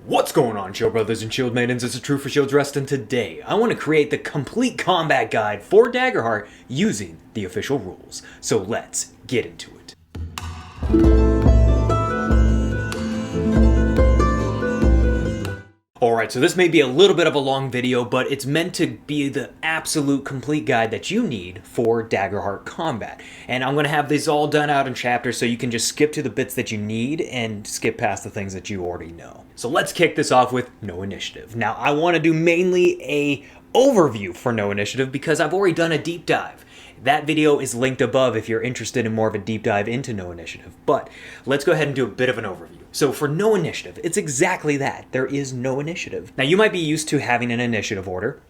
What's going on, Shield Brothers and Shield Maidens? This is True for Shields Rest, and today I want to create the complete combat guide for Daggerheart using the official rules. So let's get into it. Alright, so this may be a little bit of a long video, but it's meant to be the absolute complete guide that you need for Daggerheart combat. And I'm going to have these all done out in chapters so you can just skip to the bits that you need and skip past the things that you already know. So let's kick this off with No Initiative. Now, I want to do mainly a overview for No Initiative because I've already done a deep dive. That video is linked above if you're interested in more of a deep dive into No Initiative. But let's go ahead and do a bit of an overview. So for No Initiative, it's exactly that. There is no initiative. Now you might be used to having an initiative order,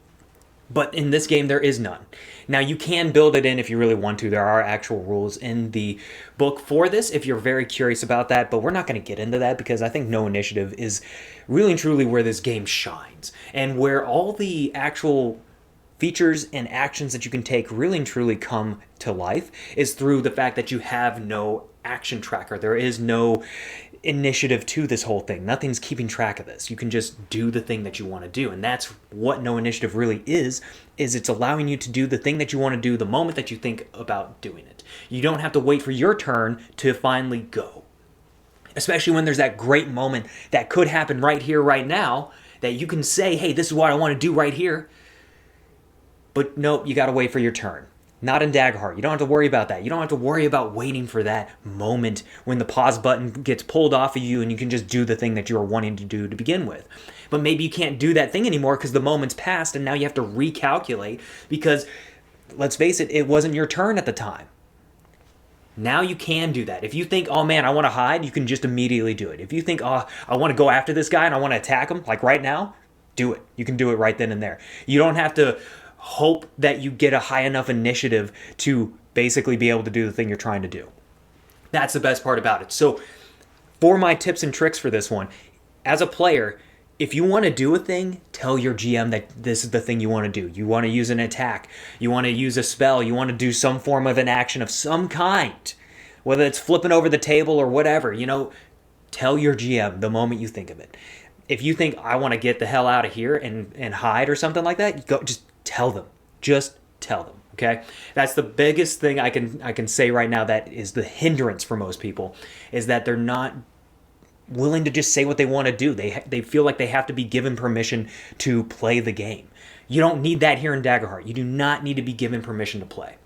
but in this game there is none. Now you can build it in if you really want to. There are actual rules in the book for this if you're very curious about that, but we're not going to get into that because I think No Initiative is really and truly where this game shines and where all the actual features and actions that you can take really and truly come to life is through the fact that you have no action tracker. There is no initiative to this whole thing. Nothing's keeping track of this. You can just do the thing that you want to do. And that's what No Initiative really is it's allowing you to do the thing that you want to do the moment that you think about doing it. You don't have to wait for your turn to finally go. Especially when there's that great moment that could happen right here, right now, that you can say, hey, this is what I want to do right here. But nope, you gotta wait for your turn. Not in Daggerheart. You don't have to worry about that. You don't have to worry about waiting for that moment when the pause button gets pulled off of you and you can just do the thing that you were wanting to do to begin with. But maybe you can't do that thing anymore because the moment's passed and now you have to recalculate because, let's face it, it wasn't your turn at the time. Now you can do that. If you think, oh man, I want to hide, you can just immediately do it. If you think, oh, I want to go after this guy and I want to attack him, like right now, do it. You can do it right then and there. You don't have to hope that you get a high enough initiative to basically be able to do the thing you're trying to do. That's the best part about it. So for my tips and tricks for this one, as a player, if you want to do a thing, tell your GM that this is the thing you want to do. You want to use an attack. You want to use a spell. You want to do some form of an action of some kind. Whether it's flipping over the table or whatever, tell your GM the moment you think of it. If you think, I want to get the hell out of here and hide or something like that, just tell them. Just tell them, okay? That's the biggest thing I can say right now that is the hindrance for most people, is that they're not willing to just say what they want to do. They feel like they have to be given permission to play the game. You don't need that here in Daggerheart. You do not need to be given permission to play.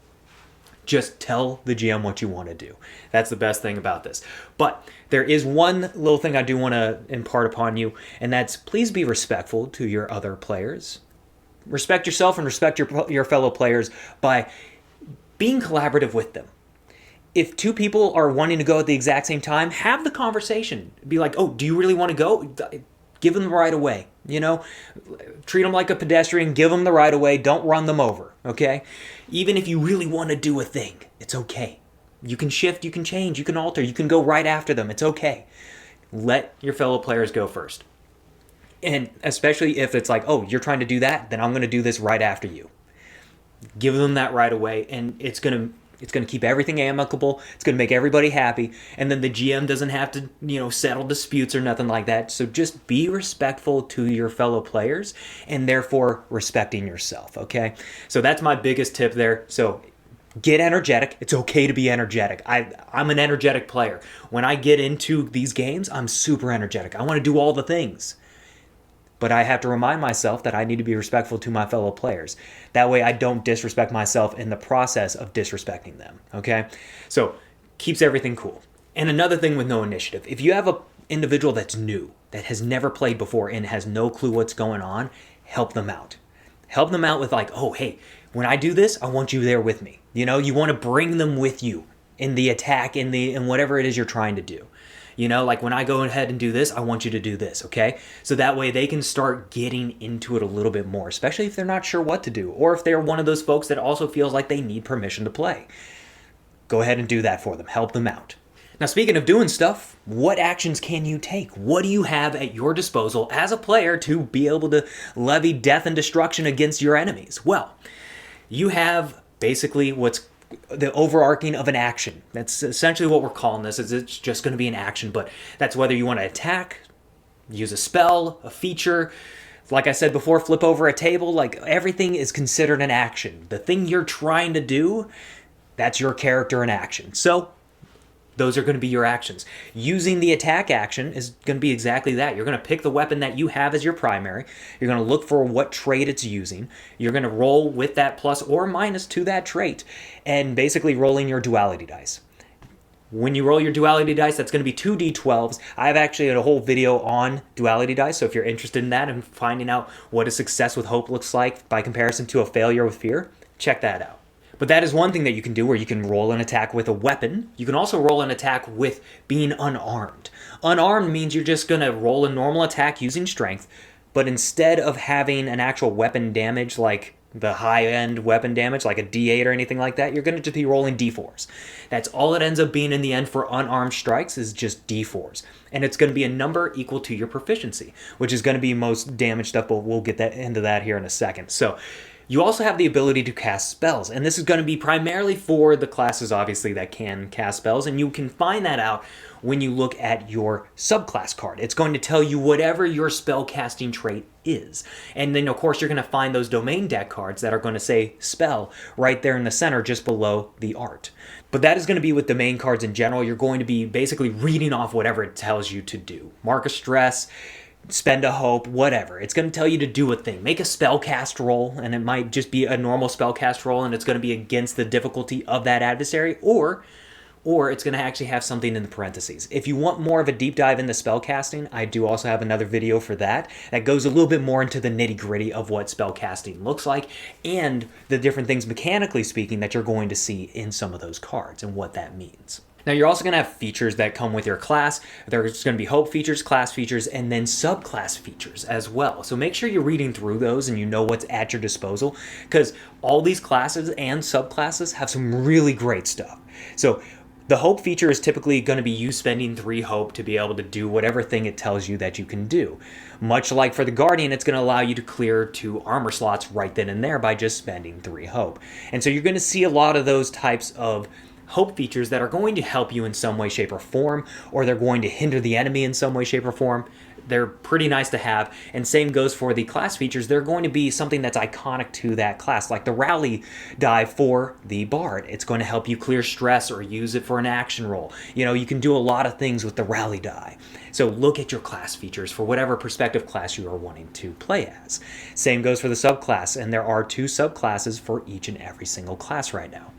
Just tell the GM what you want to do. That's the best thing about this. But there is one little thing I do want to impart upon you, and that's please be respectful to your other players. Respect yourself and respect your fellow players by being collaborative with them. If two people are wanting to go at the exact same time, have the conversation. Be like, oh, do you really want to go? Give them the right of way. Treat them like a pedestrian. Give them the right of way. Don't run them over, okay? Even if you really want to do a thing, it's okay. You can shift, you can change, you can alter, you can go right after them. It's okay. Let your fellow players go first. And especially if it's like, oh, you're trying to do that, then I'm going to do this right after you. Give them that right away, and it's going to keep everything amicable. It's going to make everybody happy, and then the GM doesn't have to, settle disputes or nothing like that. So just be respectful to your fellow players, and therefore respecting yourself, okay? So that's my biggest tip there. So get energetic. It's okay to be energetic. I'm an energetic player. When I get into these games, I'm super energetic. I want to do all the things. But I have to remind myself that I need to be respectful to my fellow players. That way I don't disrespect myself in the process of disrespecting them, okay? So, keeps everything cool. And another thing with No Initiative, if you have an individual that's new, that has never played before and has no clue what's going on, help them out. Help them out with like, oh, hey, when I do this, I want you there with me. You want to bring them with you in the attack, in whatever it is you're trying to do. Like when I go ahead and do this, I want you to do this, okay? So that way they can start getting into it a little bit more, especially if they're not sure what to do, or if they're one of those folks that also feels like they need permission to play. Go ahead and do that for them. Help them out. Now, speaking of doing stuff, what actions can you take? What do you have at your disposal as a player to be able to levy death and destruction against your enemies? Well, you have basically what's the overarching of an action. That's essentially what we're calling this. Is it's just going to be an action, but that's whether you want to attack, use a spell, a feature. Like I said before, flip over a table. Like, everything is considered an action. The thing you're trying to do, that's your character in action. So those are going to be your actions. Using the attack action is going to be exactly that. You're going to pick the weapon that you have as your primary. You're going to look for what trait it's using. You're going to roll with that plus or minus to that trait, and basically rolling your duality dice. When you roll your duality dice, that's going to be 2d12s. I've actually had a whole video on duality dice, so if you're interested in that and finding out what a success with hope looks like by comparison to a failure with fear, check that out. But that is one thing that you can do, where you can roll an attack with a weapon. You can also roll an attack with being unarmed. Unarmed means you're just going to roll a normal attack using strength, but instead of having an actual weapon damage like the high-end weapon damage, like a D8 or anything like that, you're going to just be rolling D4s. That's all it ends up being in the end for unarmed strikes, is just D4s. And it's going to be a number equal to your proficiency, which is going to be most damage stuff, but we'll get into that here in a second. So you also have the ability to cast spells, and this is going to be primarily for the classes, obviously, that can cast spells, and you can find that out when you look at your subclass card. It's going to tell you whatever your spell casting trait is. And then, of course, you're going to find those domain deck cards that are going to say spell right there in the center, just below the art. But that is going to be with domain cards in general. You're going to be basically reading off whatever it tells you to do. Mark a stress, spend a hope, whatever. It's going to tell you to do a thing. Make a spellcast roll, and it might just be a normal spellcast roll, and it's going to be against the difficulty of that adversary, or it's going to actually have something in the parentheses. If you want more of a deep dive into spellcasting, I do also have another video for that. That goes a little bit more into the nitty-gritty of what spellcasting looks like, and the different things, mechanically speaking, that you're going to see in some of those cards, and what that means. Now, you're also going to have features that come with your class. There's going to be hope features, class features, and then subclass features as well. So make sure you're reading through those and you know what's at your disposal, because all these classes and subclasses have some really great stuff. So the hope feature is typically going to be you spending 3 hope to be able to do whatever thing it tells you that you can do. Much like for the Guardian, it's going to allow you to clear 2 armor slots right then and there by just spending 3 hope. And so you're going to see a lot of those types of hope features that are going to help you in some way, shape, or form, or they're going to hinder the enemy in some way, shape, or form. They're pretty nice to have, and same goes for the class features. They're going to be something that's iconic to that class, like the rally die for the Bard. It's going to help you clear stress or use it for an action roll. You know, you can do a lot of things with the rally die. So look at your class features for whatever perspective class you are wanting to play as. Same goes for the subclass, and there are 2 subclasses for each and every single class right now.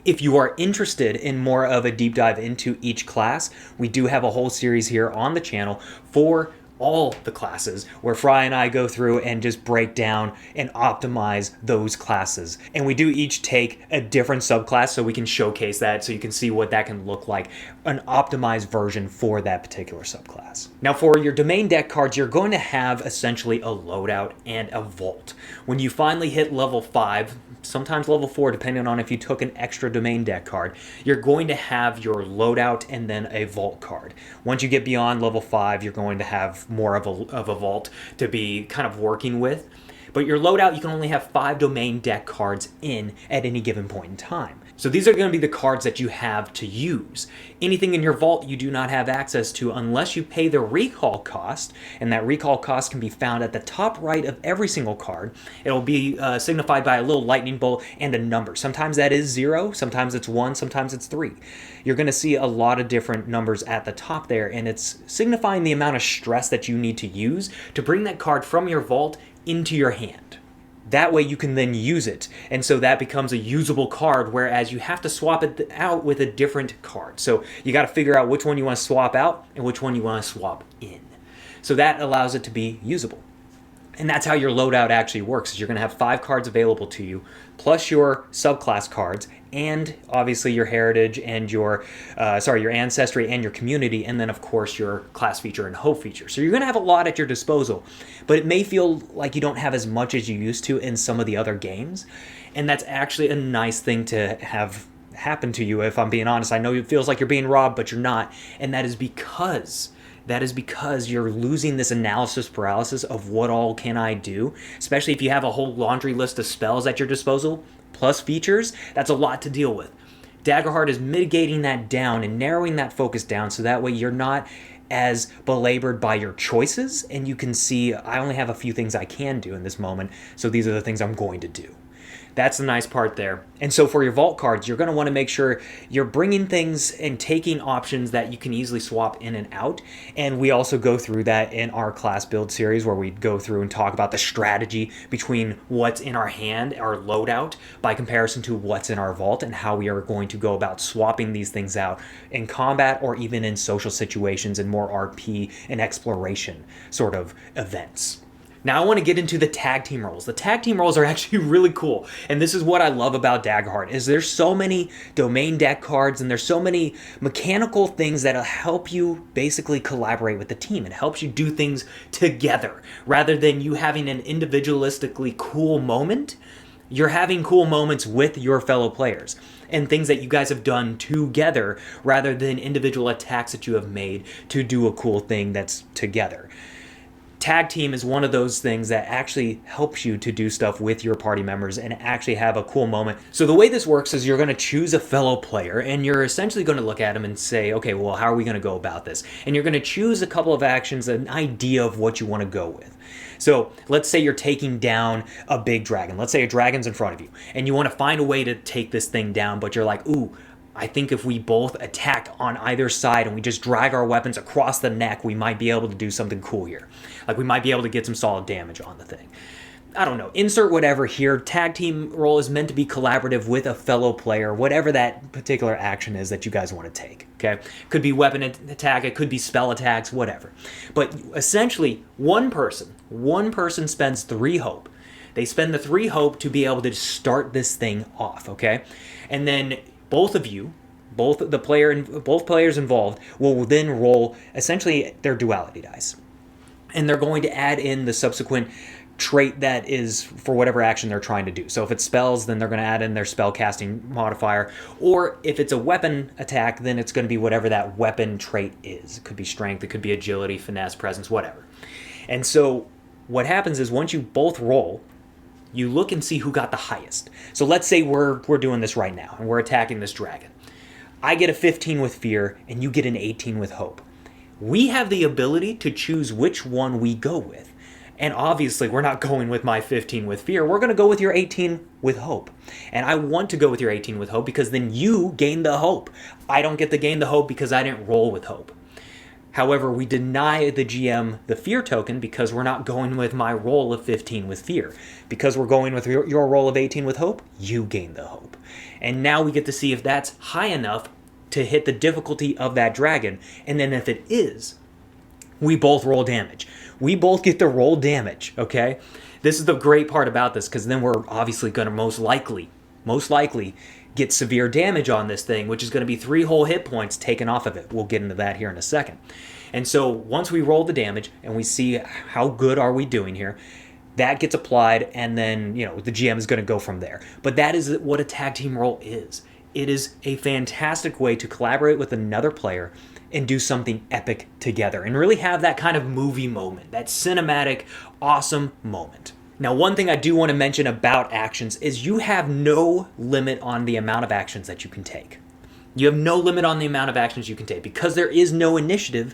If you are interested in more of a deep dive into each class, we do have a whole series here on the channel for all the classes, where Fry and I go through and just break down and optimize those classes. And we do each take a different subclass so we can showcase that, so you can see what that can look like, an optimized version for that particular subclass. Now, for your domain deck cards, you're going to have essentially a loadout and a vault. When you finally hit level 5, sometimes level 4, depending on if you took an extra domain deck card, you're going to have your loadout and then a vault card. Once you get beyond level 5, you're going to have more of a vault to be kind of working with. But your loadout, you can only have 5 domain deck cards in at any given point in time. So these are going to be the cards that you have to use. Anything in your vault you do not have access to unless you pay the recall cost, and that recall cost can be found at the top right of every single card. It'll be signified by a little lightning bolt and a number. Sometimes that is 0, sometimes it's 1, sometimes it's 3. You're going to see a lot of different numbers at the top there, and it's signifying the amount of stress that you need to use to bring that card from your vault into your hand. That way you can then use it, and so that becomes a usable card, whereas you have to swap it out with a different card. So you got to figure out which one you want to swap out and which one you want to swap in. So that allows it to be usable. And that's how your loadout actually works, is you're going to have 5 cards available to you, plus your subclass cards, and obviously your heritage and your ancestry and your community, and then of course your class feature and hope feature. So you're going to have a lot at your disposal, but it may feel like you don't have as much as you used to in some of the other games, and that's actually a nice thing to have happen to you, if I'm being honest. I know it feels like you're being robbed, but you're not, and that is because you're losing this analysis paralysis of what all can I do, especially if you have a whole laundry list of spells at your disposal, plus features. That's a lot to deal with. Daggerheart is mitigating that down and narrowing that focus down, so that way you're not as belabored by your choices, and you can see I only have a few things I can do in this moment, so these are the things I'm going to do. That's the nice part there. And so for your vault cards, you're going to want to make sure you're bringing things and taking options that you can easily swap in and out. And we also go through that in our class build series where we go through and talk about the strategy between what's in our hand, our loadout, by comparison to what's in our vault, and how we are going to go about swapping these things out in combat or even in social situations and more RP and exploration sort of events. Now I want to get into the tag team roles. The tag team roles are actually really cool. And this is what I love about Daggerheart, is there's so many domain deck cards and there's so many mechanical things that'll help you basically collaborate with the team. It helps you do things together. Rather than you having an individualistically cool moment, you're having cool moments with your fellow players and things that you guys have done together rather than individual attacks that you have made to do a cool thing that's together. Tag team is one of those things that actually helps you to do stuff with your party members and actually have a cool moment. So the way this works is you're going to choose a fellow player and you're essentially going to look at them and say, okay, well, how are we going to go about this? And you're going to choose a couple of actions, an idea of what you want to go with. So let's say you're taking down a big dragon. Let's say a dragon's in front of you and you want to find a way to take this thing down, but you're like, ooh, I think if we both attack on either side and we just drive our weapons across the neck, we might be able to do something cool here. Like we might be able to get some solid damage on the thing. I don't know, insert whatever here. Tag team role is meant to be collaborative with a fellow player, whatever that particular action is that you guys want to take, okay? Could be weapon attack, it could be spell attacks, whatever. But essentially, one person spends 3 hope. They spend the 3 hope to be able to start this thing off, okay? And then both of you, both players involved, will then roll essentially their duality dice. And they're going to add in the subsequent trait that is for whatever action they're trying to do. So if it's spells, then they're going to add in their spell casting modifier. Or if it's a weapon attack, then it's going to be whatever that weapon trait is. It could be strength, it could be agility, finesse, presence, whatever. And so what happens is once you both roll, you look and see who got the highest. So let's say we're doing this right now and we're attacking this dragon. I get a 15 with fear and you get an 18 with hope. We have the ability to choose which one we go with. And obviously we're not going with my 15 with fear. We're going to go with your 18 with hope. And I want to go with your 18 with hope because then you gain the hope. I don't get to gain the hope because I didn't roll with hope. However, we deny the GM the fear token because we're not going with my roll of 15 with fear. Because we're going with your roll of 18 with hope, you gain the hope. And now we get to see if that's high enough to hit the difficulty of that dragon. And then if it is, we both roll damage. We both get to roll damage, okay? This is the great part about this because then we're obviously going to most likely get severe damage on this thing, which is going to be 3 whole hit points taken off of it. We'll get into that here in a second. And so once we roll the damage and we see how good are we doing here, that gets applied and then, the GM is going to go from there. But that is what a tag team role is. It is a fantastic way to collaborate with another player and do something epic together and really have that kind of movie moment, that cinematic, awesome moment. Now, one thing I do want to mention about actions is you have no limit on the amount of actions that you can take. You have no limit on the amount of actions you can take. Because there is no initiative,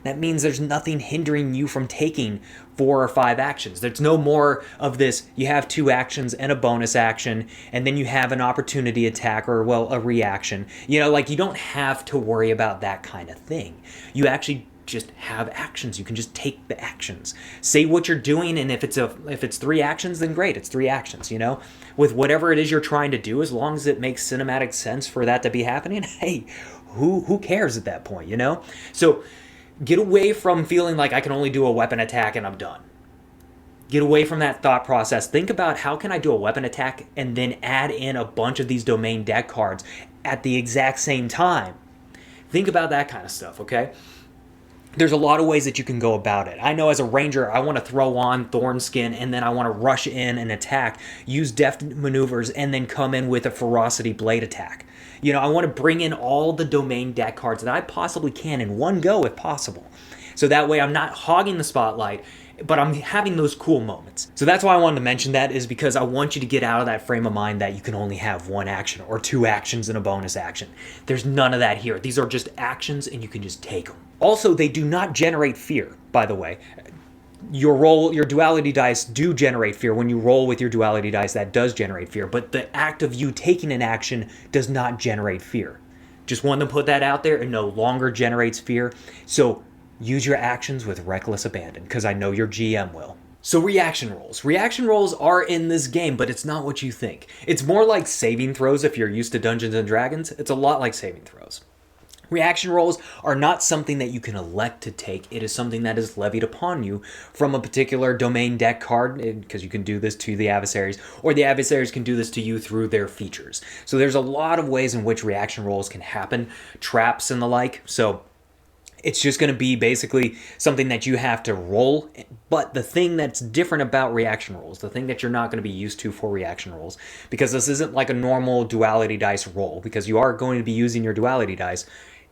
that means there's nothing hindering you from taking 4 or 5 actions. There's no more of this, you have 2 actions and a bonus action, and then you have an opportunity attack or, a reaction. You don't have to worry about that kind of thing. You actually just have actions. You can just take the actions. Say what you're doing, and if it's 3 actions, then great, it's 3 actions, With whatever it is you're trying to do, as long as it makes cinematic sense for that to be happening, hey, who cares at that point, So get away from feeling like I can only do a weapon attack and I'm done. Get away from that thought process. Think about how can I do a weapon attack and then add in a bunch of these domain deck cards at the exact same time. Think about that kind of stuff, okay? There's a lot of ways that you can go about it. I know as a ranger, I want to throw on Thornskin and then I want to rush in and attack, use deft maneuvers, and then come in with a ferocity blade attack. I want to bring in all the domain deck cards that I possibly can in one go if possible. So that way I'm not hogging the spotlight, but I'm having those cool moments. So that's why I wanted to mention that, is because I want you to get out of that frame of mind that you can only have one action or two actions and a bonus action. There's none of that here. These are just actions and you can just take them. Also, they do not generate fear, by the way. Your duality dice do generate fear. When you roll with your duality dice, that does generate fear, but the act of you taking an action does not generate fear. Just wanted to put that out there. It no longer generates fear. So use your actions with reckless abandon, because I know your GM will. So reaction rolls. Reaction rolls are in this game, but it's not what you think. It's more like saving throws if you're used to Dungeons & Dragons. It's a lot like saving throws. Reaction rolls are not something that you can elect to take. It is something that is levied upon you from a particular domain deck card, because you can do this to the adversaries, or the adversaries can do this to you through their features. So there's a lot of ways in which reaction rolls can happen, traps and the like. So it's just going to be basically something that you have to roll. But the thing that's different about reaction rolls, the thing that you're not going to be used to for reaction rolls, because this isn't like a normal duality dice roll, because you are going to be using your duality dice,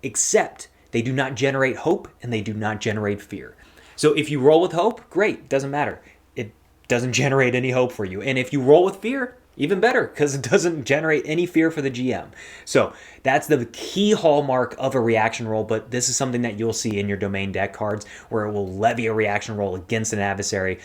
except they do not generate hope and they do not generate fear. So if you roll with hope, great, doesn't matter. It doesn't generate any hope for you. And if you roll with fear, even better, because it doesn't generate any fear for the GM. So that's the key hallmark of a reaction roll, but this is something that you'll see in your domain deck cards, where it will levy a reaction roll against an adversary.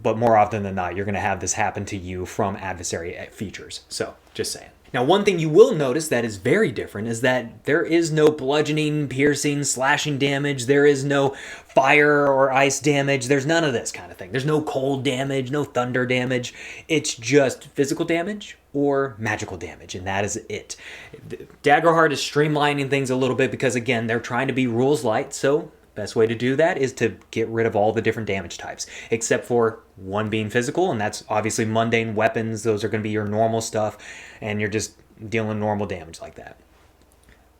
But more often than not, you're going to have this happen to you from adversary features. So just saying. Now, one thing you will notice that is very different is that there is no bludgeoning, piercing, slashing damage. There is no fire or ice damage. There's none of this kind of thing. There's no cold damage, no thunder damage. It's just physical damage or magical damage, and that is it. Daggerheart is streamlining things a little bit because, again, they're trying to be rules light, so best way to do that is to get rid of all the different damage types, except for one being physical, and that's obviously mundane weapons. Those are going to be your normal stuff, and you're just dealing normal damage like that.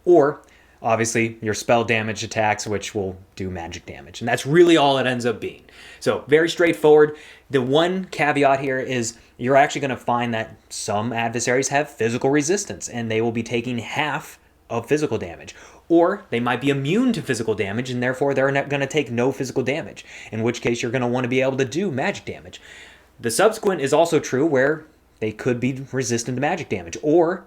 Or, obviously, your spell damage attacks, which will do magic damage, and that's really all it ends up being. So, very straightforward. The one caveat here is you're actually going to find that some adversaries have physical resistance, and they will be taking half of physical damage. Or they might be immune to physical damage, and therefore they're not going to take no physical damage, in which case you're going to want to be able to do magic damage. The subsequent is also true, where they could be resistant to magic damage, or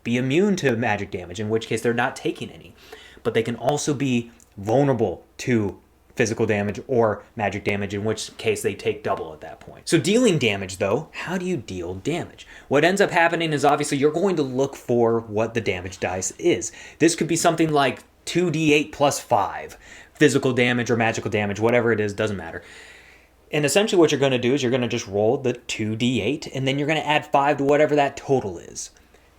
be immune to magic damage, in which case they're not taking any. But they can also be vulnerable to physical damage or magic damage, in which case they take double at that point. So dealing damage, though, how do you deal damage? What ends up happening is obviously you're going to look for what the damage dice is. This could be something like 2d8 plus 5. Physical damage or magical damage, whatever it is, doesn't matter. And essentially what you're going to do is you're going to just roll the 2d8, and then you're going to add 5 to whatever that total is.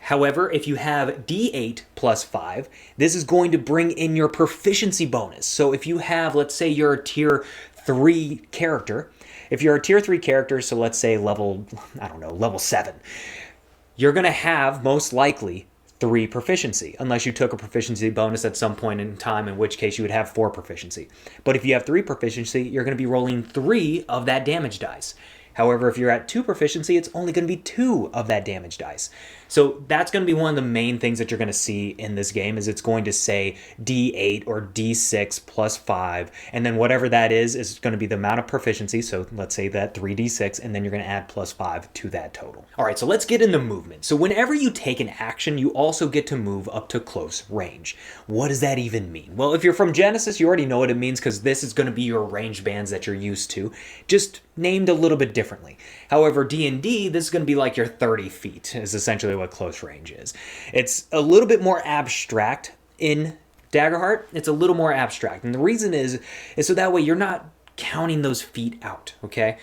However, if you have d8 plus 5, this is going to bring in your proficiency bonus. So if you have, let's say you're a tier 3 character. If you're a tier 3 character, so let's say level 7, you're going to have most likely 3 proficiency, unless you took a proficiency bonus at some point in time, in which case you would have 4 proficiency. But if you have 3 proficiency, you're going to be rolling 3 of that damage dice. However, if you're at 2 proficiency, it's only going to be 2 of that damage dice. So that's going to be one of the main things that you're going to see in this game, is it's going to say D8 or D6 plus 5, and then whatever that is going to be the amount of proficiency, so let's say that 3D6, and then you're going to add plus 5 to that total. All right, so let's get into movement. So whenever you take an action, you also get to move up to close range. What does that even mean? Well, if you're from Genesis, you already know what it means, because this is going to be your range bands that you're used to, just named a little bit differently. However, D&D, this is going to be like your 30 feet, is essentially what close range is. It's a little bit more abstract in Daggerheart. It's a little more abstract. And the reason is so that way you're not counting those feet out, okay?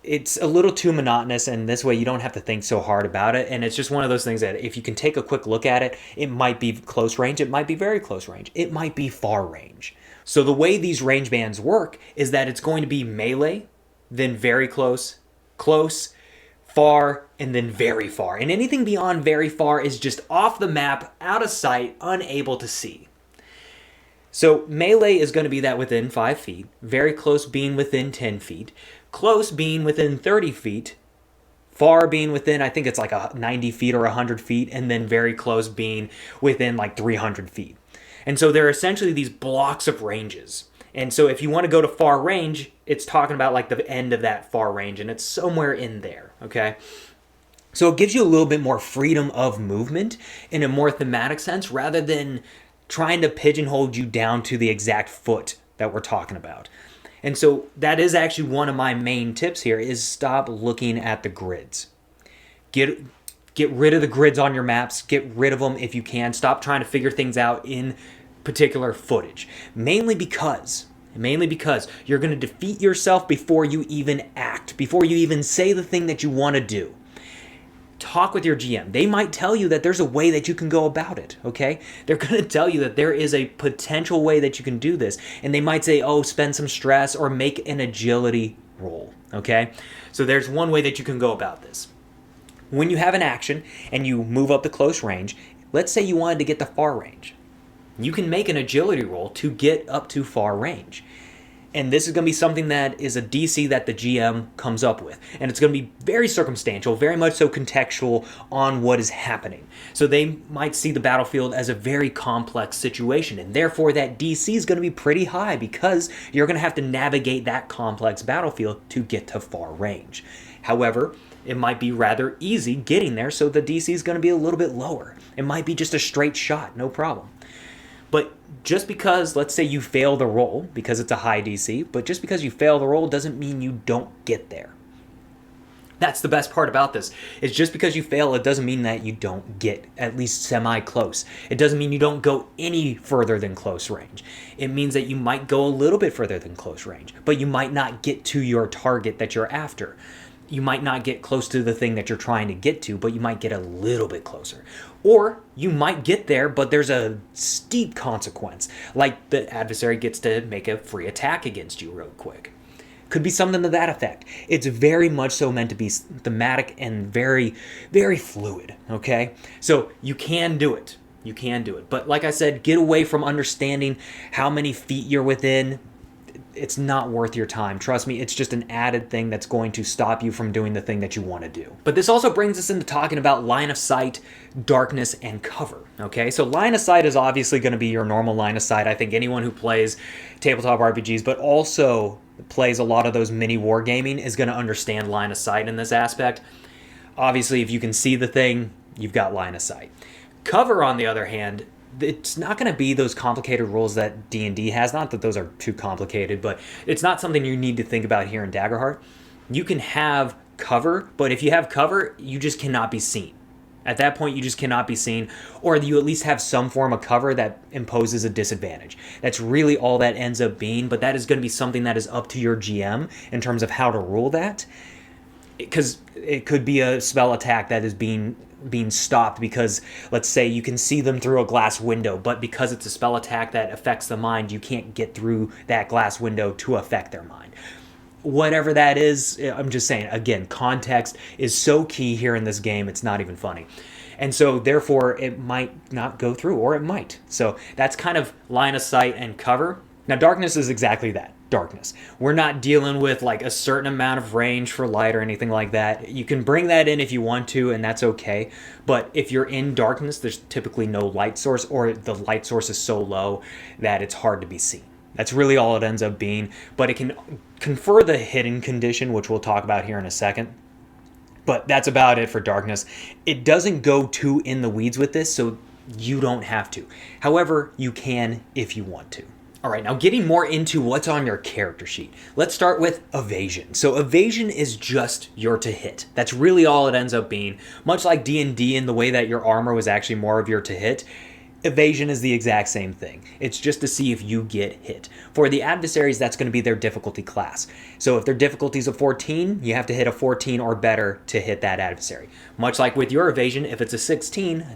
It's a little too monotonous, and this way you don't have to think so hard about it. And it's just one of those things that if you can take a quick look at it, it might be close range, it might be very close range, it might be far range. So the way these range bands work is that it's going to be melee, then very close, close, far, and then very far. And anything beyond very far is just off the map, out of sight, unable to see. So melee is going to be that within 5 feet, very close being within 10 feet, close being within 30 feet, far being within, I think it's like 90 feet or 100 feet, and then very close being within like 300 feet. And so there are essentially these blocks of ranges. And so if you want to go to far range, it's talking about like the end of that far range, and it's somewhere in there, okay? So it gives you a little bit more freedom of movement in a more thematic sense rather than trying to pigeonhole you down to the exact foot that we're talking about. And so that is actually one of my main tips here is stop looking at the grids. Get rid of the grids on your maps. Get rid of them if you can. Stop trying to figure things out in particular footage. Mainly because you're going to defeat yourself before you even act, before you even say the thing that you want to do. Talk with your GM. They might tell you that there's a way that you can go about it, okay? They're going to tell you that there is a potential way that you can do this. And they might say, oh, spend some stress or make an agility roll, okay? So there's one way that you can go about this. When you have an action and you move up to close range, let's say you wanted to get to far range. You can make an agility roll to get up to far range. And this is going to be something that is a DC that the GM comes up with. And it's going to be very circumstantial, very much so contextual on what is happening. So they might see the battlefield as a very complex situation. And therefore that DC is going to be pretty high because you're going to have to navigate that complex battlefield to get to far range. However, it might be rather easy getting there, so the DC is going to be a little bit lower. It might be just a straight shot, no problem. But just because, let's say you fail the roll, because it's a high DC, but just because you fail the roll doesn't mean you don't get there. That's the best part about this, is just because you fail, it doesn't mean that you don't get at least semi-close. It doesn't mean you don't go any further than close range. It means that you might go a little bit further than close range, but you might not get to your target that you're after. You might not get close to the thing that you're trying to get to, but you might get a little bit closer. Or you might get there, but there's a steep consequence, like the adversary gets to make a free attack against you real quick. Could be something to that effect. It's very much so meant to be thematic and very, very fluid, okay? So you can do it. You can do it. But like I said, get away from understanding how many feet you're within. It's not worth your time. Trust me, it's just an added thing that's going to stop you from doing the thing that you want to do. But this also brings us into talking about line of sight, darkness, and cover. Okay, so line of sight is obviously going to be your normal line of sight. I think anyone who plays tabletop RPGs, but also plays a lot of those mini wargaming is going to understand line of sight in this aspect. Obviously, if you can see the thing, you've got line of sight. Cover, on the other hand, it's not going to be those complicated rules that D&D has. Not that those are too complicated, but it's not something you need to think about here in Daggerheart. You can have cover, but if you have cover, you just cannot be seen. At that point, you just cannot be seen, or you at least have some form of cover that imposes a disadvantage. That's really all that ends up being, but that is going to be something that is up to your GM in terms of how to rule that, because it could be a spell attack that is being stopped because, let's say, you can see them through a glass window, but because it's a spell attack that affects the mind, you can't get through that glass window to affect their mind. Whatever that is, I'm just saying, again, context is so key here in this game, it's not even funny. And so, therefore, it might not go through, or it might. So that's kind of line of sight and cover. Now, darkness is exactly that. Darkness. We're not dealing with like a certain amount of range for light or anything like that. You can bring that in if you want to, and that's okay. But if you're in darkness, there's typically no light source, or the light source is so low that it's hard to be seen. That's really all it ends up being. But it can confer the hidden condition, which we'll talk about here in a second. But that's about it for darkness. It doesn't go too in the weeds with this, so you don't have to. However, you can if you want to. All right, now getting more into what's on your character sheet. Let's start with Evasion. So Evasion is just your to hit. That's really all it ends up being. Much like D&D in the way that your armor was actually more of your to hit, Evasion is the exact same thing. It's just to see if you get hit. For the adversaries, that's going to be their difficulty class. So if their difficulty is a 14, you have to hit a 14 or better to hit that adversary. Much like with your Evasion, if it's a 16,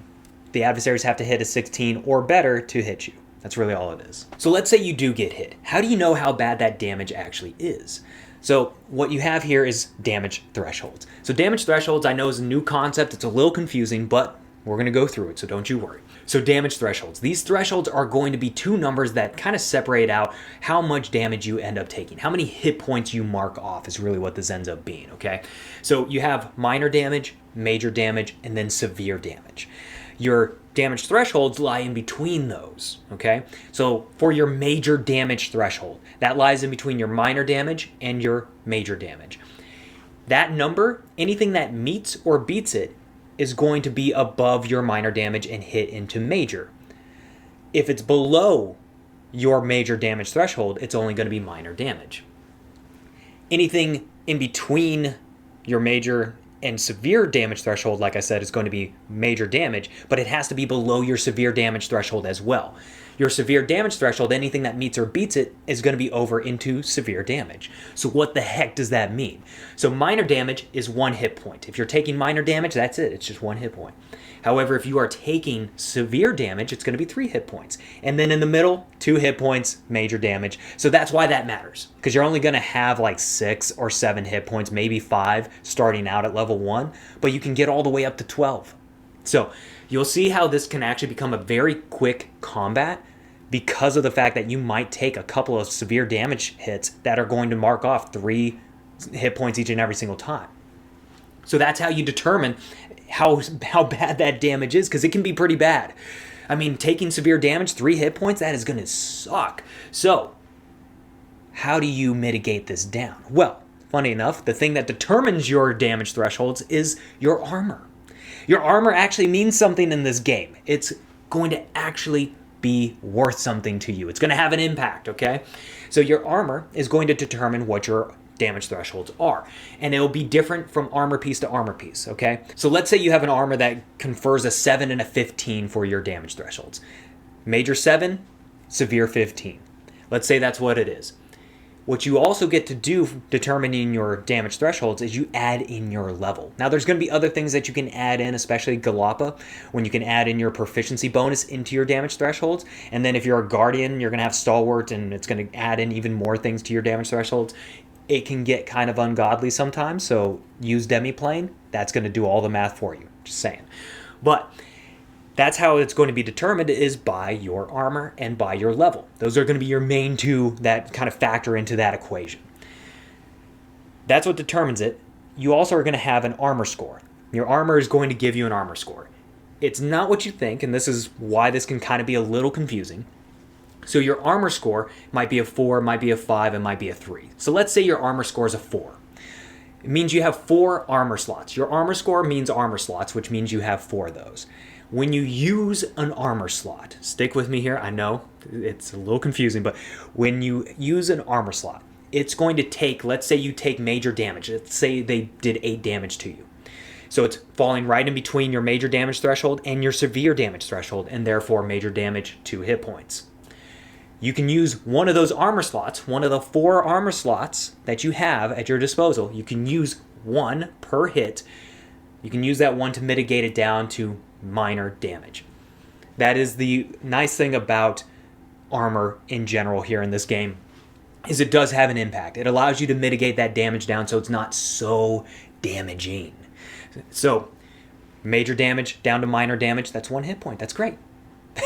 the adversaries have to hit a 16 or better to hit you. That's really all it is. So let's say you do get hit. How do you know how bad that damage actually is? So what you have here is damage thresholds. So damage thresholds, I know, is a new concept. It's a little confusing, but we're going to go through it, so don't you worry. So damage thresholds. These thresholds are going to be two numbers that kind of separate out how much damage you end up taking. How many hit points you mark off is really what this ends up being, okay? So you have minor damage, major damage, and then severe damage. Your damage thresholds lie in between those, okay? So for your major damage threshold, that lies in between your minor damage and your major damage. That number, anything that meets or beats it, is going to be above your minor damage and hit into major. If it's below your major damage threshold, it's only going to be minor damage. Anything in between your major and severe damage threshold, like I said, is going to be major damage, but it has to be below your severe damage threshold as well. Your severe damage threshold, anything that meets or beats it, is going to be over into severe damage. So what the heck does that mean? So minor damage is 1 hit point. If you're taking minor damage, that's it. It's just 1 hit point. However, if you are taking severe damage, it's going to be 3 hit points. And then in the middle, 2 hit points, major damage. So that's why that matters, because you're only going to have like 6 or 7 hit points, maybe 5 starting out at level 1, but you can get all the way up to 12. So you'll see how this can actually become a very quick combat because of the fact that you might take a couple of severe damage hits that are going to mark off 3 hit points each and every single time. So that's how you determine how bad that damage is, because it can be pretty bad. I mean, taking severe damage, 3 hit points, that is going to suck. So how do you mitigate this down? Well, funny enough, the thing that determines your damage thresholds is your armor. Your armor actually means something in this game. It's going to actually be worth something to you. It's going to have an impact, okay? So your armor is going to determine what your damage thresholds are, and it'll be different from armor piece to armor piece, okay? So let's say you have an armor that confers a 7 and a 15 for your damage thresholds. Major 7, severe 15. Let's say that's what it is. What you also get to do determining your damage thresholds is you add in your level. Now there's going to be other things that you can add in, especially Galapa, when you can add in your proficiency bonus into your damage thresholds. And then if you're a guardian, you're going to have stalwart, and it's going to add in even more things to your damage thresholds. It can get kind of ungodly sometimes, so use demiplane. That's going to do all the math for you, just saying. But that's how it's going to be determined, is by your armor and by your level. Those are going to be your main two that kind of factor into that equation. That's what determines it. You also are going to have an armor score. Your armor is going to give you an armor score. It's not what you think, and this is why this can kind of be a little confusing. So your armor score might be a 4, might be a 5, and might be a 3. So let's say your armor score is a 4. It means you have 4 armor slots. Your armor score means armor slots, which means you have 4 of those. When you use an armor slot, stick with me here, I know it's a little confusing, but when you use an armor slot, it's going to take, let's say you take major damage. Let's say they did 8 damage to you. So it's falling right in between your major damage threshold and your severe damage threshold, and therefore major damage, 2 hit points. You can use one of those armor slots, one of the 4 armor slots that you have at your disposal. You can use 1 per hit. You can use that 1 to mitigate it down to minor damage. That is the nice thing about armor in general here in this game, is it does have an impact. It allows you to mitigate that damage down so it's not so damaging. So major damage down to minor damage, that's 1 hit point. That's great.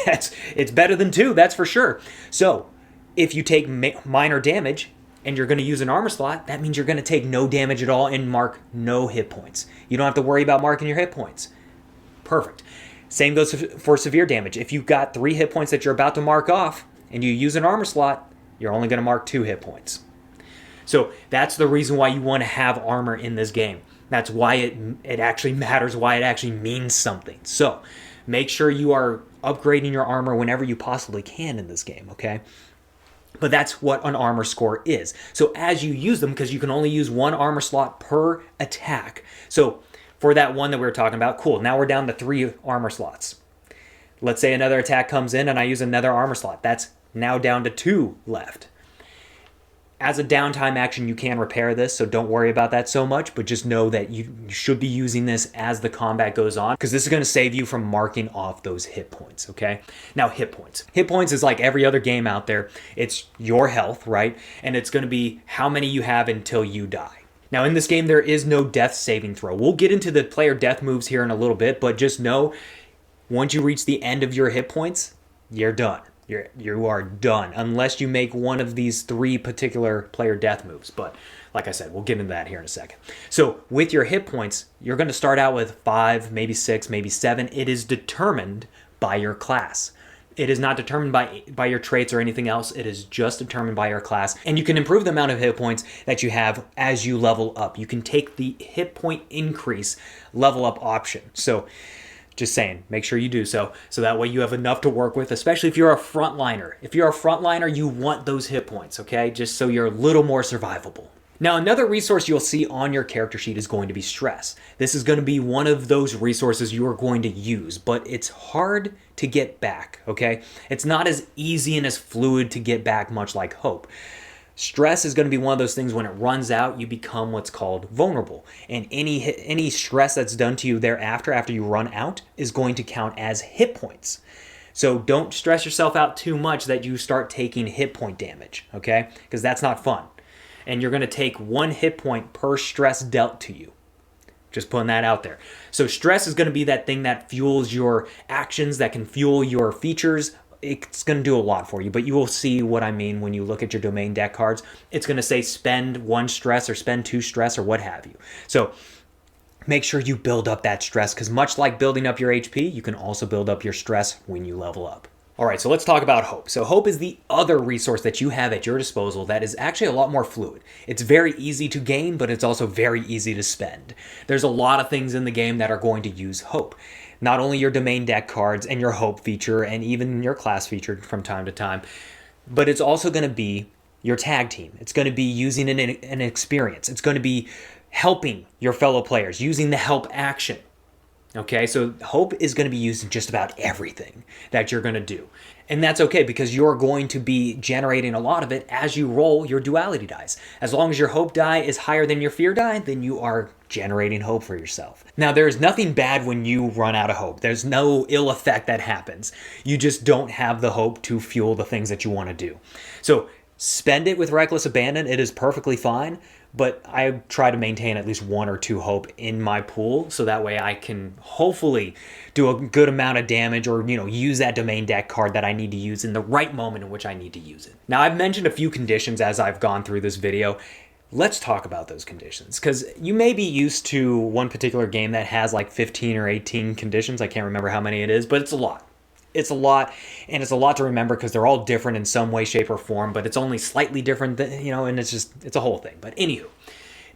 It's better than 2, that's for sure. So if you take minor damage and you're going to use an armor slot, that means you're going to take no damage at all and mark no hit points. You don't have to worry about marking your hit points. Perfect. Same goes for severe damage. If you've got 3 hit points that you're about to mark off and you use an armor slot, you're only going to mark 2 hit points. So that's the reason why you want to have armor in this game. That's why it actually matters, why it actually means something. So make sure you are upgrading your armor whenever you possibly can in this game, okay? But that's what an armor score is. So as you use them, because you can only use 1 armor slot per attack. So for that one that we were talking about, cool, now we're down to 3 armor slots. Let's say another attack comes in and I use another armor slot. That's now down to 2 left. As a downtime action, you can repair this, so don't worry about that so much, but just know that you should be using this as the combat goes on, because this is going to save you from marking off those hit points, okay? Now, hit points. Hit points is like every other game out there. It's your health, right? And it's going to be how many you have until you die. Now, in this game, there is no death saving throw. We'll get into the player death moves here in a little bit, but just know, once you reach the end of your hit points, you're done. You are done unless you make one of these 3 particular player death moves. But like I said, we'll get into that here in a second. So with your hit points, you're going to start out with 5, maybe 6, maybe 7. It is determined by your class. It is not determined by your traits or anything else. It is just determined by your class. And you can improve the amount of hit points that you have as you level up. You can take the hit point increase level up option. So just saying, make sure you do so that way you have enough to work with, especially if you're a frontliner. If you're a frontliner, you want those hit points, okay? Just so you're a little more survivable. Now, another resource you'll see on your character sheet is going to be stress. This is going to be one of those resources you are going to use, but it's hard to get back, okay? It's not as easy and as fluid to get back, much like hope. Stress is going to be one of those things when it runs out, you become what's called vulnerable. And any stress that's done to you thereafter, after you run out, is going to count as hit points. So don't stress yourself out too much that you start taking hit point damage, okay? Because that's not fun. And you're going to take 1 hit point per stress dealt to you. Just putting that out there. So stress is going to be that thing that fuels your actions, that can fuel your features. It's going to do a lot for you, but you will see what I mean when you look at your domain deck cards. It's going to say spend 1 stress or spend 2 stress or what have you. So make sure you build up that stress, because much like building up your HP, you can also build up your stress when you level up. All right, so let's talk about hope. So hope is the other resource that you have at your disposal that is actually a lot more fluid. It's very easy to gain, but it's also very easy to spend. There's a lot of things in the game that are going to use hope. Not only your domain deck cards and your hope feature and even your class feature from time to time, but it's also going to be your tag team. It's going to be using an experience. It's going to be helping your fellow players, using the help action. Okay, so hope is going to be used in just about everything that you're going to do. And that's okay, because you're going to be generating a lot of it as you roll your duality dice. As long as your hope die is higher than your fear die, then you are generating hope for yourself. Now, there is nothing bad when you run out of hope. There's no ill effect that happens. You just don't have the hope to fuel the things that you want to do. So spend it with reckless abandon. It is perfectly fine. But I try to maintain at least 1 or 2 hope in my pool, so that way I can hopefully do a good amount of damage, or use that domain deck card that I need to use in the right moment in which I need to use it. Now, I've mentioned a few conditions as I've gone through this video. Let's talk about those conditions, because you may be used to one particular game that has like 15 or 18 conditions. I can't remember how many it is, but it's a lot. It's a lot, and it's a lot to remember because they're all different in some way, shape, or form, but it's only slightly different, than, and it's a whole thing. But anywho,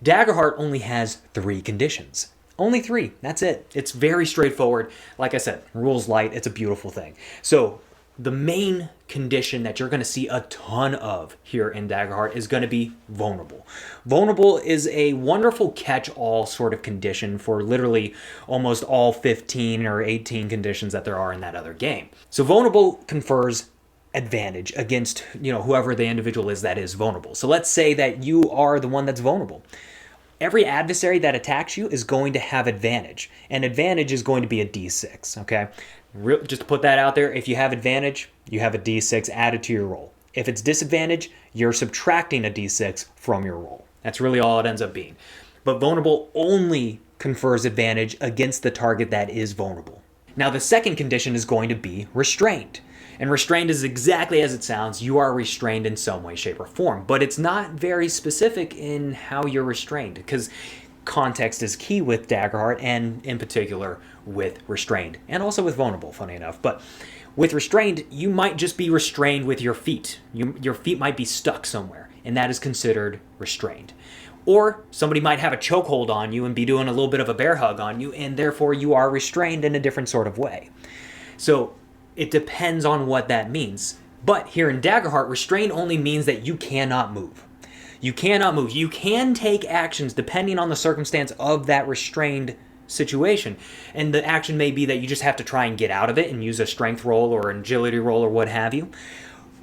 Daggerheart only has 3 conditions. Only 3. That's it. It's very straightforward. Like I said, rules light. It's a beautiful thing. So the main condition that you're going to see a ton of here in Daggerheart is going to be vulnerable. Vulnerable is a wonderful catch-all sort of condition for literally almost all 15 or 18 conditions that there are in that other game. So vulnerable confers advantage against, whoever the individual is that is vulnerable. So let's say that you are the one that's vulnerable. Every adversary that attacks you is going to have advantage, and advantage is going to be a D6, okay? Just to put that out there, if you have advantage, you have a D6 added to your roll. If it's disadvantage, you're subtracting a D6 from your roll. That's really all it ends up being. But vulnerable only confers advantage against the target that is vulnerable. Now, the second condition is going to be restrained. And restrained is exactly as it sounds. You are restrained in some way, shape, or form. But it's not very specific in how you're restrained, because context is key with Daggerheart, and in particular with restrained, and also with vulnerable, funny enough. But with restrained, you might just be restrained with your feet. Your feet might be stuck somewhere, and that is considered restrained. Or somebody might have a chokehold on you and be doing a little bit of a bear hug on you, and therefore you are restrained in a different sort of way. So it depends on what that means. But here in Daggerheart, restrained only means that you cannot move. You cannot move. You can take actions depending on the circumstance of that restrained situation. And the action may be that you just have to try and get out of it and use a strength roll or an agility roll or what have you.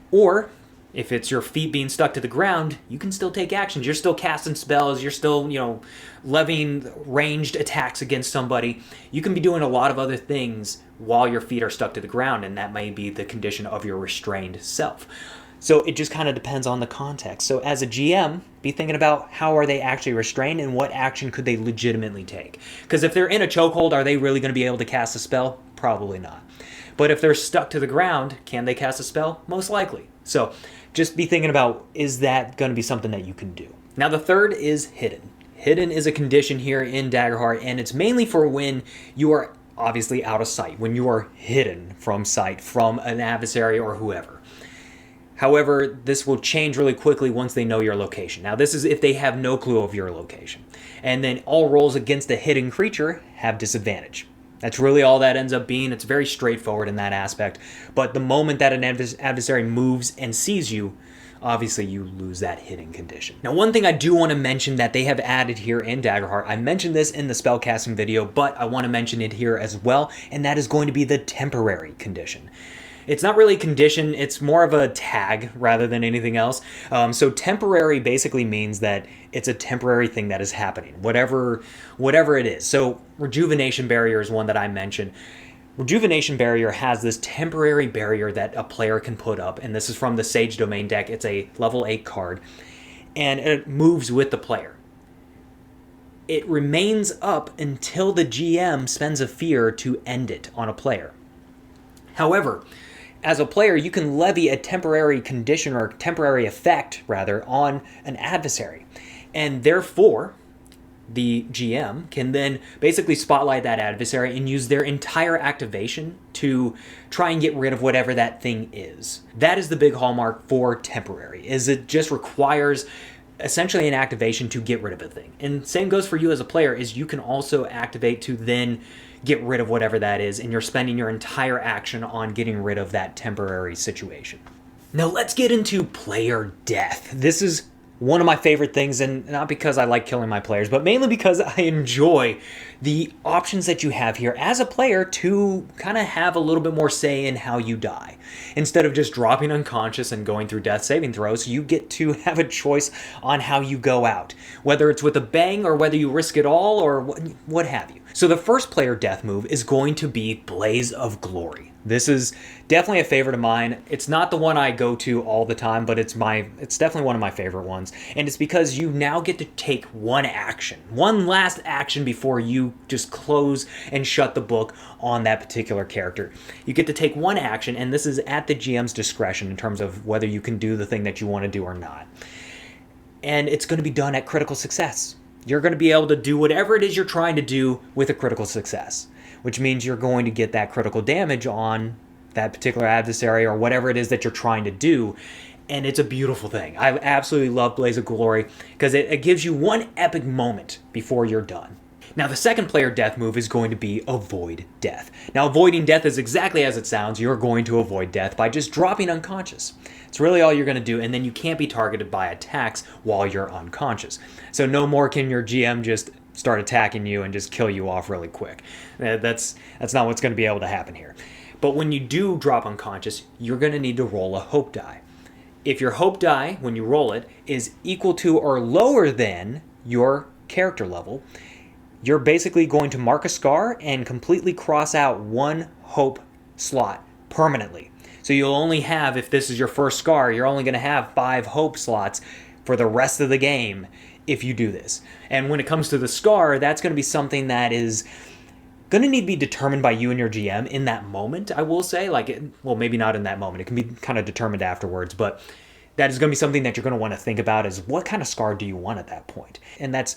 Or if it's your feet being stuck to the ground, you can still take actions. You're still casting spells. You're still, levying ranged attacks against somebody. You can be doing a lot of other things while your feet are stuck to the ground, and that may be the condition of your restrained self. So it just kind of depends on the context. So as a GM, be thinking about how are they actually restrained and what action could they legitimately take. Because if they're in a chokehold, are they really going to be able to cast a spell? Probably not. But if they're stuck to the ground, can they cast a spell? Most likely. So just be thinking about, is that going to be something that you can do? Now the third is hidden. Hidden is a condition here in Daggerheart, and it's mainly for when you are obviously out of sight, when you are hidden from sight from an adversary or whoever. However, this will change really quickly once they know your location. Now, this is if they have no clue of your location. And then all rolls against a hidden creature have disadvantage. That's really all that ends up being. It's very straightforward in that aspect. But the moment that an adversary moves and sees you, obviously you lose that hidden condition. Now, one thing I do want to mention that they have added here in Daggerheart, I mentioned this in the spellcasting video, but I want to mention it here as well, and that is going to be the temporary condition. It's not really a condition, it's more of a tag rather than anything else. So temporary basically means that it's a temporary thing that is happening, whatever it is. So rejuvenation barrier is one that I mentioned. Rejuvenation barrier has this temporary barrier that a player can put up, and this is from the Sage Domain deck. It's a level 8 card, and it moves with the player. It remains up until the GM spends a fear to end it on a player. However, as a player, you can levy a temporary condition or temporary effect, rather, on an adversary. And therefore, the GM can then basically spotlight that adversary and use their entire activation to try and get rid of whatever that thing is. That is the big hallmark for temporary, is it just requires essentially an activation to get rid of a thing. And same goes for you as a player, is you can also activate to then get rid of whatever that is, and you're spending your entire action on getting rid of that temporary situation. Now let's get into player death. This is one of my favorite things, and not because I like killing my players, but mainly because I enjoy the options that you have here as a player to kind of have a little bit more say in how you die. Instead of just dropping unconscious and going through death saving throws, you get to have a choice on how you go out, whether it's with a bang or whether you risk it all or what have you. So the first player death move is going to be Blaze of Glory. This is definitely a favorite of mine. It's not the one I go to all the time, but it's definitely one of my favorite ones. And it's because you now get to take one action, one last action before you just close and shut the book on that particular character. You get to take one action, and this is at the GM's discretion in terms of whether you can do the thing that you want to do or not. And it's going to be done at critical success. You're going to be able to do whatever it is you're trying to do with a critical success, which means you're going to get that critical damage on that particular adversary or whatever it is that you're trying to do. And it's a beautiful thing. I absolutely love Blaze of Glory because it gives you one epic moment before you're done. Now, the second player death move is going to be Avoid Death. Now, avoiding death is exactly as it sounds. You're going to avoid death by just dropping unconscious. It's really all you're going to do, and then you can't be targeted by attacks while you're unconscious. So no more can your GM just start attacking you and just kill you off really quick. That's not what's going to be able to happen here. But when you do drop unconscious, you're going to need to roll a hope die. If your hope die, when you roll it, is equal to or lower than your character level, you're basically going to mark a scar and completely cross out one hope slot permanently. So you'll only have, if this is your first scar, you're only going to have 5 hope slots for the rest of the game if you do this. And when it comes to the scar, that's going to be something that is going to need to be determined by you and your GM in that moment, I will say. Well, maybe not in that moment. It can be kind of determined afterwards, but that is going to be something that you're going to want to think about is what kind of scar do you want at that point? And that's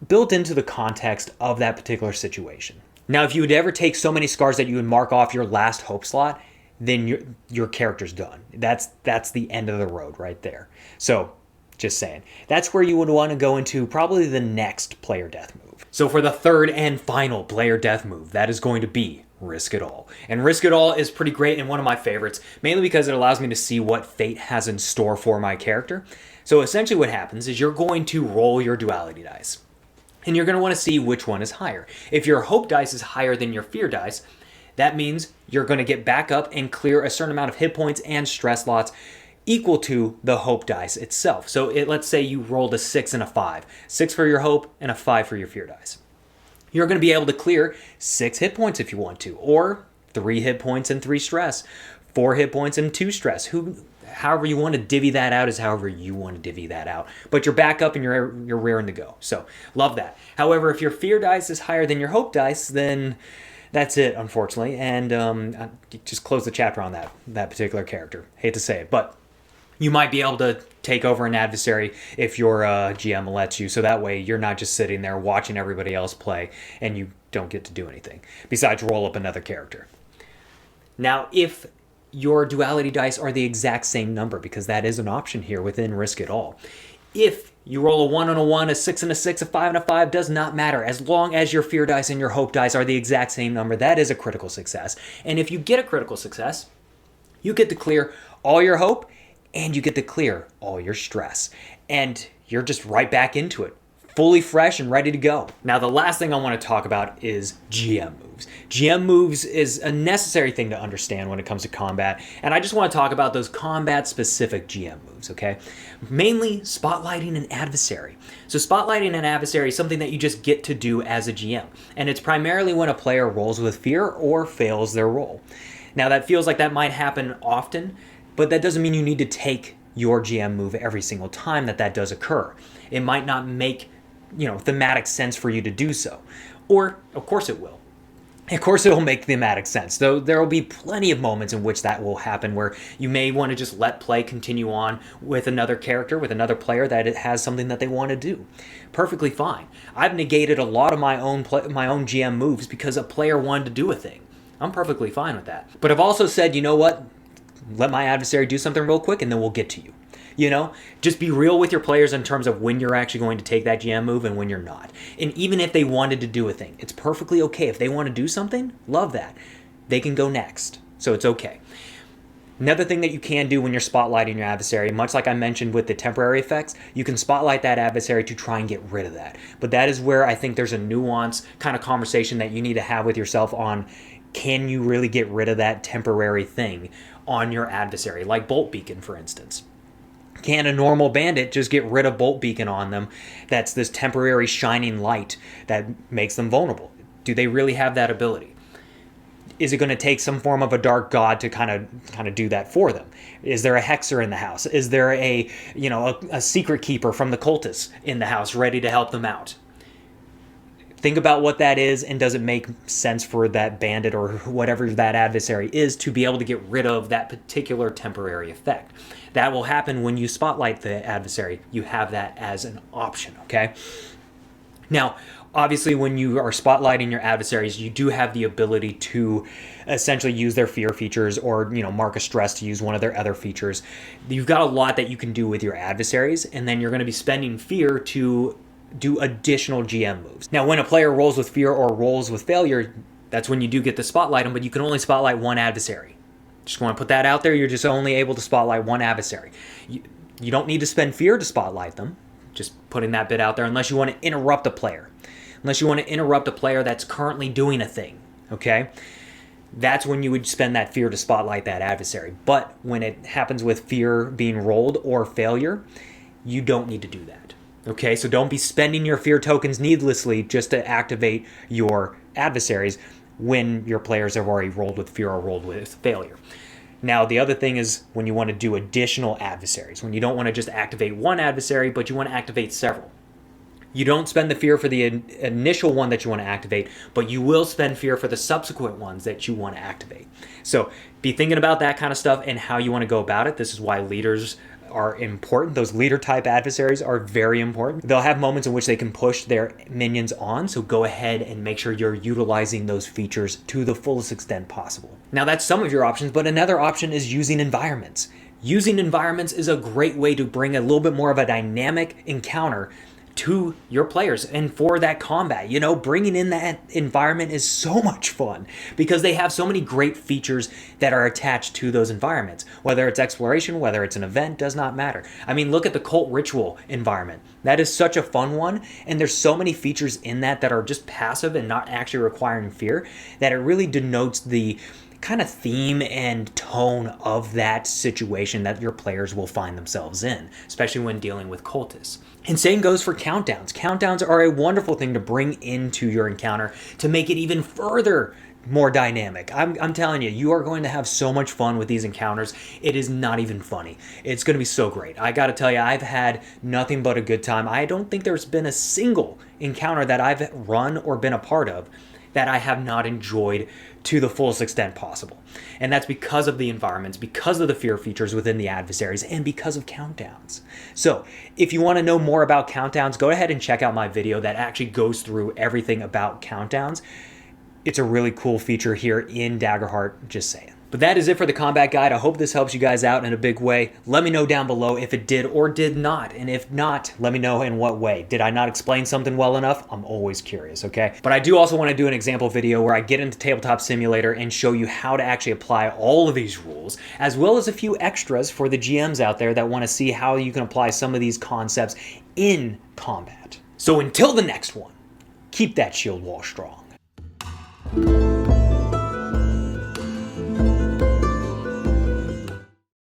built into the context of that particular situation. Now, if you would ever take so many scars that you would mark off your last hope slot, then your character's done. That's the end of the road right there. So, just saying. That's where you would want to go into probably the next player death move. So for the third and final player death move, that is going to be Risk It All. And Risk It All is pretty great and one of my favorites, mainly because it allows me to see what fate has in store for my character. So essentially what happens is you're going to roll your duality dice. And you're going to want to see which one is higher. If your hope dice is higher than your fear dice, that means you're going to get back up and clear a certain amount of hit points and stress slots equal to the hope dice itself. So let's say you rolled a 6 and a 5. 6 for your hope and a 5 for your fear dice. You're going to be able to clear 6 hit points if you want to, or 3 hit points and 3 stress, 4 hit points and 2 stress. however you want to divvy that out is however you want to divvy that out. But you're back up and you're raring to go. So love that. However, if your fear dice is higher than your hope dice, then that's it, unfortunately. And just close the chapter on that particular character. Hate to say it, but you might be able to take over an adversary if your GM lets you, so that way you're not just sitting there watching everybody else play and you don't get to do anything besides roll up another character. Now, if your duality dice are the exact same number, because that is an option here within Risk It All. If you roll a 1 and a 1, a 6 and a 6, a 5 and a 5, does not matter. As long as your fear dice and your hope dice are the exact same number, that is a critical success. And if you get a critical success, you get to clear all your hope and you get to clear all your stress. And you're just right back into it, fully fresh and ready to go. Now, the last thing I want to talk about is GM moves. GM moves is a necessary thing to understand when it comes to combat, and I just want to talk about those combat-specific GM moves, okay? Mainly spotlighting an adversary. So spotlighting an adversary is something that you just get to do as a GM, and it's primarily when a player rolls with fear or fails their roll. Now, that feels like that might happen often, but that doesn't mean you need to take your GM move every single time that does occur. It might not make thematic sense for you to do so. Or, of course it will. Of course it will make thematic sense, though there will be plenty of moments in which that will happen where you may want to just let play continue on with another character, with another player that it has something that they want to do. Perfectly fine. I've negated a lot of my own GM moves because a player wanted to do a thing. I'm perfectly fine with that. But I've also said, you know what? Let my adversary do something real quick and then we'll get to you. Just be real with your players in terms of when you're actually going to take that GM move and when you're not. And even if they wanted to do a thing, it's perfectly okay. If they want to do something, love that. They can go next. So it's okay. Another thing that you can do when you're spotlighting your adversary, much like I mentioned with the temporary effects, you can spotlight that adversary to try and get rid of that. But that is where I think there's a nuance kind of conversation that you need to have with yourself on, can you really get rid of that temporary thing on your adversary, like Bolt Beacon, for instance. Can a normal bandit just get rid of Bolt Beacon on them? That's this temporary shining light that makes them vulnerable. Do they really have that ability? Is it going to take some form of a dark god to kind of do that for them? Is there a hexer in the house? Is there a secret keeper from the cultists in the house ready to help them out? Think about what that is, and does it make sense for that bandit or whatever that adversary is to be able to get rid of that particular temporary effect? That will happen when you spotlight the adversary. You have that as an option, okay? Now, obviously, when you are spotlighting your adversaries, you do have the ability to essentially use their fear features or, mark a stress to use one of their other features. You've got a lot that you can do with your adversaries, and then you're going to be spending fear to do additional GM moves. Now, when a player rolls with fear or rolls with failure, that's when you do get to spotlight them, but you can only spotlight one adversary. Just want to put that out there. You're just only able to spotlight one adversary. You don't need to spend fear to spotlight them. Just putting that bit out there, unless you want to interrupt a player. Unless you want to interrupt a player that's currently doing a thing, okay? That's when you would spend that fear to spotlight that adversary. But when it happens with fear being rolled or failure, you don't need to do that. Okay, so don't be spending your fear tokens needlessly just to activate your adversaries when your players have already rolled with fear or rolled with failure. Now, the other thing is when you want to do additional adversaries, when you don't want to just activate one adversary, but you want to activate several. You don't spend the fear for the initial one that you want to activate, but you will spend fear for the subsequent ones that you want to activate. So be thinking about that kind of stuff and how you want to go about it. This is why leaders are important. Those leader type adversaries are very important. They'll have moments in which they can push their minions on, so go ahead and make sure you're utilizing those features to the fullest extent possible. Now, that's some of your options, but another option is using environments. Using environments is a great way to bring a little bit more of a dynamic encounter to your players and for that combat. Bringing in that environment is so much fun because they have so many great features that are attached to those environments. Whether it's exploration, whether it's an event, does not matter. I mean, look at the cult ritual environment. That is such a fun one, and there's so many features in that are just passive and not actually requiring fear that it really denotes the kind of theme and tone of that situation that your players will find themselves in, especially when dealing with cultists. And same goes for countdowns. Countdowns are a wonderful thing to bring into your encounter to make it even further more dynamic. I'm telling you, you are going to have so much fun with these encounters. It is not even funny. It's going to be so great. I got to tell you, I've had nothing but a good time. I don't think there's been a single encounter that I've run or been a part of that I have not enjoyed to the fullest extent possible. And that's because of the environments, because of the fear features within the adversaries, and because of countdowns. So if you want to know more about countdowns, go ahead and check out my video that actually goes through everything about countdowns. It's a really cool feature here in Daggerheart, just saying. But that is it for the combat guide. I hope this helps you guys out in a big way. Let me know down below if it did or did not. And if not, let me know in what way. Did I not explain something well enough? I'm always curious, okay? But I do also want to do an example video where I get into Tabletop Simulator and show you how to actually apply all of these rules, as well as a few extras for the GMs out there that want to see how you can apply some of these concepts in combat. So until the next one, keep that shield wall strong.